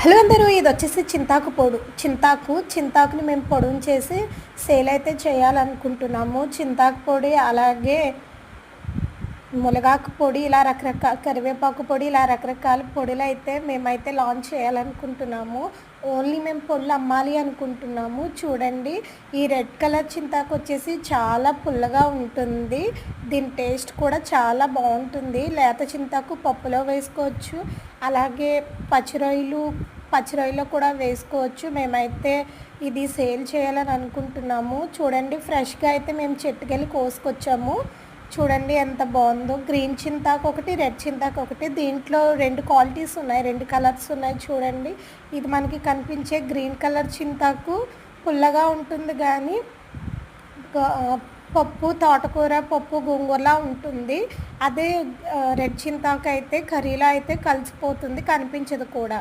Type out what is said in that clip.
Hello అందరూ, ఇది వచ్చేసి చింతాకు పొడు. చింతాకుని మేము పొడుని చేసి సేల్ అయితే చేయాలనుకుంటున్నాము. చింతాకు పొడి, అలాగే మునగాకు పొడి, ఇలా రకరకాల కరివేపాకు పొడి, ఇలా రకరకాల పొడులు అయితే మేమైతే లాంచ్ చేయాలనుకుంటున్నాము. ఓన్లీ మేము పొడులు అమ్మాలి అనుకుంటున్నాము. చూడండి, ఈ రెడ్ కలర్ చింతాకు వచ్చేసి చాలా పుల్లగా ఉంటుంది. దీని టేస్ట్ కూడా చాలా బాగుంటుంది. లేత చింతాకు పప్పులో వేసుకోవచ్చు, అలాగే పచ్చిరొయ్యలో కూడా వేసుకోవచ్చు. మేమైతే ఇది సేల్ చేయాలని అనుకుంటున్నాము. చూడండి, ఫ్రెష్గా అయితే మేము చెట్టుకెళ్ళి కోసుకొచ్చాము. చూడండి ఎంత బాగుందో. గ్రీన్ చింతాకు ఒకటి, రెడ్ చింతాకు ఒకటి. దీంట్లో 2 క్వాలిటీస్ ఉన్నాయి, 2 కలర్స్ ఉన్నాయి. చూడండి, ఇది మనకి కనిపించే గ్రీన్ కలర్ చింతాకు పుల్లగా ఉంటుంది, కానీ పప్పు, తోటకూర పప్పు, గోంగూరలా ఉంటుంది. అదే రెడ్ చింతాకు అయితే కర్రీలో అయితే కలిసిపోతుంది, కనిపించదు కూడా.